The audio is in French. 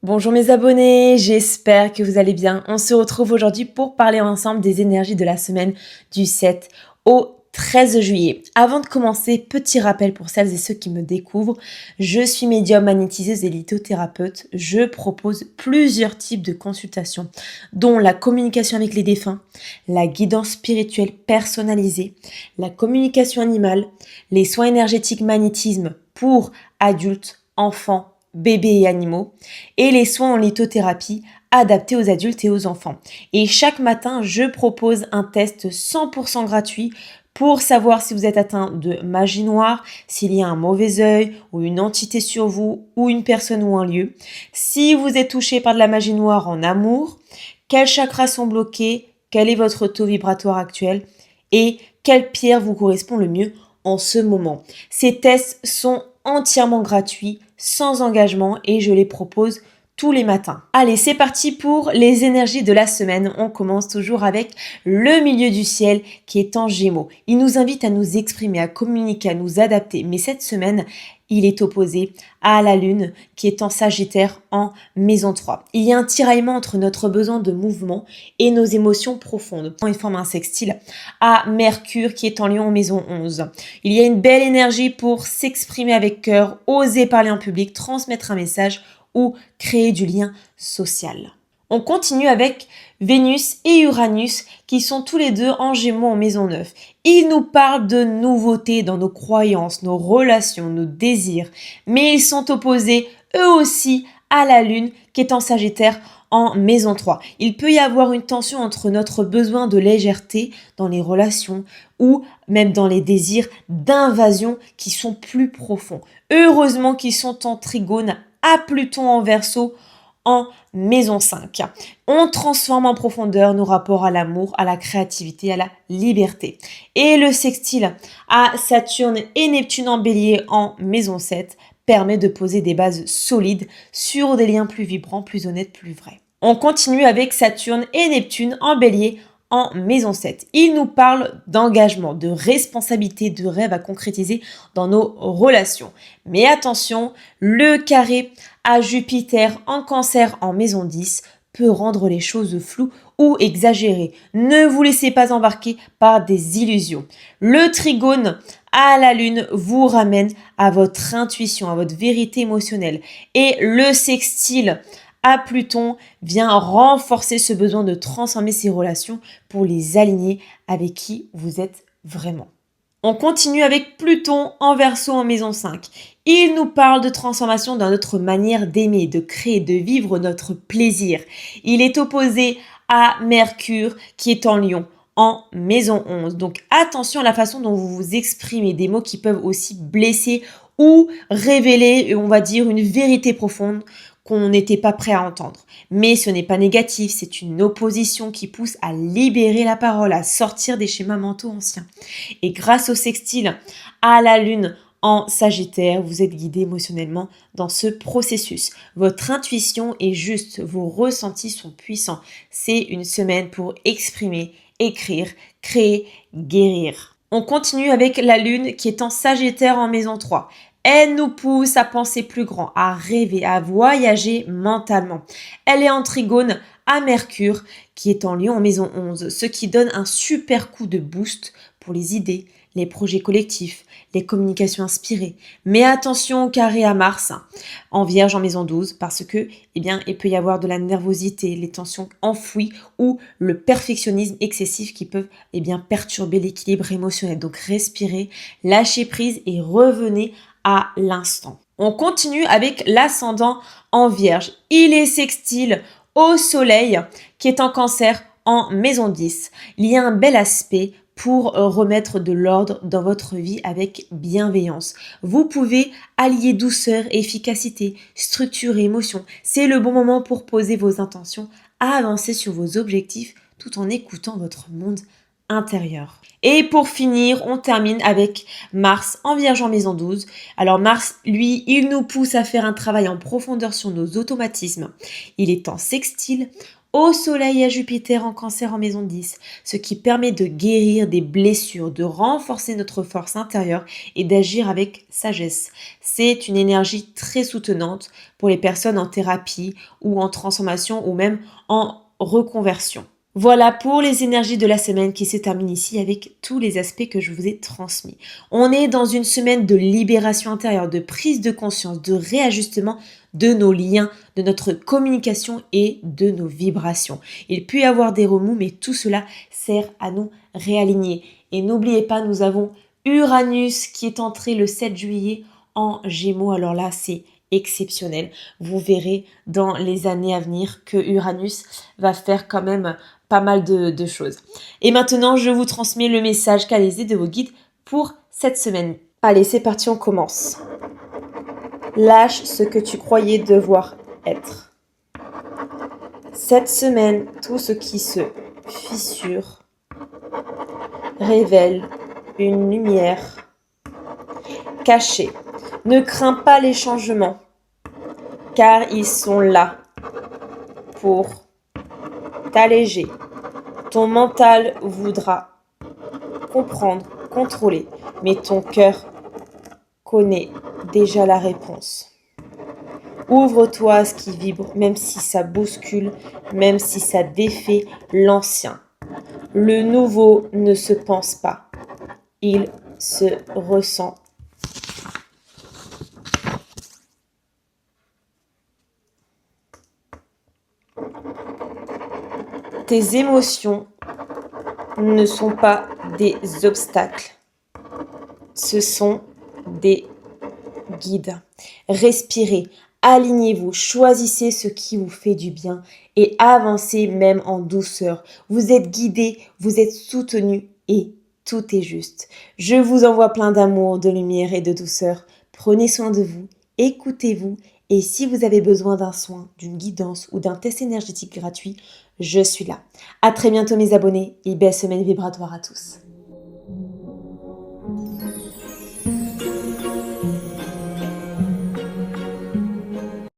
Bonjour mes abonnés, j'espère que vous allez bien. On se retrouve aujourd'hui pour parler ensemble des énergies de la semaine du 7 au 13 juillet. Avant de commencer, petit rappel pour celles et ceux qui me découvrent, je suis médium magnétiseuse et lithothérapeute. Je propose plusieurs types de consultations, dont la communication avec les défunts, la guidance spirituelle personnalisée, la communication animale, les soins énergétiques magnétisme pour adultes, enfants, bébés et animaux, et les soins en lithothérapie adaptés aux adultes et aux enfants. Et chaque matin, je propose un test 100% gratuit pour savoir si vous êtes atteint de magie noire, s'il y a un mauvais œil ou une entité sur vous ou une personne ou un lieu, si vous êtes touché par de la magie noire en amour, quels chakras sont bloqués, quel est votre taux vibratoire actuel et quelle pierre vous correspond le mieux en ce moment. Ces tests sont entièrement gratuits, sans engagement et je les propose tous les matins. Allez, c'est parti pour les énergies de la semaine. On commence toujours avec le milieu du ciel qui est en Gémeaux. Il nous invite à nous exprimer, à communiquer, à nous adapter. Mais cette semaine, il est opposé à la Lune qui est en Sagittaire en maison 3. Il y a un tiraillement entre notre besoin de mouvement et nos émotions profondes. Il forme un sextile à Mercure qui est en Lion en maison 11. Il y a une belle énergie pour s'exprimer avec cœur, oser parler en public, transmettre un message ou créer du lien social. On continue avec Vénus et Uranus qui sont tous les deux en Gémeaux en maison 9. Ils nous parlent de nouveautés dans nos croyances, nos relations, nos désirs, mais ils sont opposés eux aussi à la Lune qui est en Sagittaire en maison 3. Il peut y avoir une tension entre notre besoin de légèreté dans les relations ou même dans les désirs d'invasion qui sont plus profonds. Heureusement qu'ils sont en trigone à Pluton en Verseau en maison 5. On transforme en profondeur nos rapports à l'amour, à la créativité, à la liberté. Et le sextile à Saturne et Neptune en Bélier en maison 7 permet de poser des bases solides sur des liens plus vibrants, plus honnêtes, plus vrais. On continue avec Saturne et Neptune en Bélier en maison 7. Il nous parle d'engagement, de responsabilité, de rêve à concrétiser dans nos relations. Mais attention, le carré à Jupiter en Cancer en maison 10 peut rendre les choses floues ou exagérées. Ne vous laissez pas embarquer par des illusions. Le trigone à la Lune vous ramène à votre intuition, à votre vérité émotionnelle. Et le sextile à Pluton vient renforcer ce besoin de transformer ses relations pour les aligner avec qui vous êtes vraiment. On continue avec Pluton en Verseau en maison 5. Il nous parle de transformation dans notre manière d'aimer, de créer, de vivre notre plaisir. Il est opposé à Mercure qui est en Lion en maison 11. Donc attention à la façon dont vous vous exprimez, des mots qui peuvent aussi blesser ou révéler, on va dire, une vérité profonde qu'on n'était pas prêt à entendre. Mais ce n'est pas négatif, c'est une opposition qui pousse à libérer la parole, à sortir des schémas mentaux anciens. Et grâce au sextile à la Lune en Sagittaire, vous êtes guidé émotionnellement dans ce processus. Votre intuition est juste, vos ressentis sont puissants. C'est une semaine pour exprimer, écrire, créer, guérir. On continue avec la Lune qui est en Sagittaire en maison 3. Elle nous pousse à penser plus grand, à rêver, à voyager mentalement. Elle est en trigone à Mercure qui est en Lion en maison 11, ce qui donne un super coup de boost pour les idées, les projets collectifs, les communications inspirées. Mais attention au carré à Mars en Vierge en maison 12 parce que, il peut y avoir de la nervosité, les tensions enfouies ou le perfectionnisme excessif qui peuvent, perturber l'équilibre émotionnel. Donc respirez, lâchez prise et revenez à l'instant. On continue avec l'ascendant en Vierge. Il est sextile au Soleil qui est en Cancer en maison 10. Il y a un bel aspect pour remettre de l'ordre dans votre vie avec bienveillance. Vous pouvez allier douceur et efficacité, structure et émotion. C'est le bon moment pour poser vos intentions, avancer sur vos objectifs tout en écoutant votre monde intérieur. Et pour finir, on termine avec Mars en Vierge en maison 12. Alors Mars, lui, il nous pousse à faire un travail en profondeur sur nos automatismes. Il est en sextile au Soleil et à Jupiter en Cancer en maison 10, ce qui permet de guérir des blessures, de renforcer notre force intérieure et d'agir avec sagesse. C'est une énergie très soutenante pour les personnes en thérapie ou en transformation ou même en reconversion. Voilà pour les énergies de la semaine qui se terminent ici avec tous les aspects que je vous ai transmis. On est dans une semaine de libération intérieure, de prise de conscience, de réajustement de nos liens, de notre communication et de nos vibrations. Il peut y avoir des remous, mais tout cela sert à nous réaligner. Et n'oubliez pas, nous avons Uranus qui est entré le 7 juillet en Gémeaux. Alors là, c'est exceptionnel. Vous verrez dans les années à venir que Uranus va faire quand même pas mal de choses. Et maintenant, je vous transmets le message canalisé de vos guides pour cette semaine. Allez, c'est parti, on commence. Lâche ce que tu croyais devoir être. Cette semaine, tout ce qui se fissure révèle une lumière cachée. Ne crains pas les changements, car ils sont là pour t'alléger. Ton mental voudra comprendre, contrôler, mais ton cœur connaît déjà la réponse. Ouvre-toi à ce qui vibre, même si ça bouscule, même si ça défait l'ancien. Le nouveau ne se pense pas, il se ressent. Tes émotions ne sont pas des obstacles, ce sont des guides. Respirez, alignez-vous, choisissez ce qui vous fait du bien et avancez même en douceur. Vous êtes guidé, vous êtes soutenu et tout est juste. Je vous envoie plein d'amour, de lumière et de douceur. Prenez soin de vous, écoutez-vous et si vous avez besoin d'un soin, d'une guidance ou d'un test énergétique gratuit, je suis là. À très bientôt mes abonnés et belle semaine vibratoire à tous.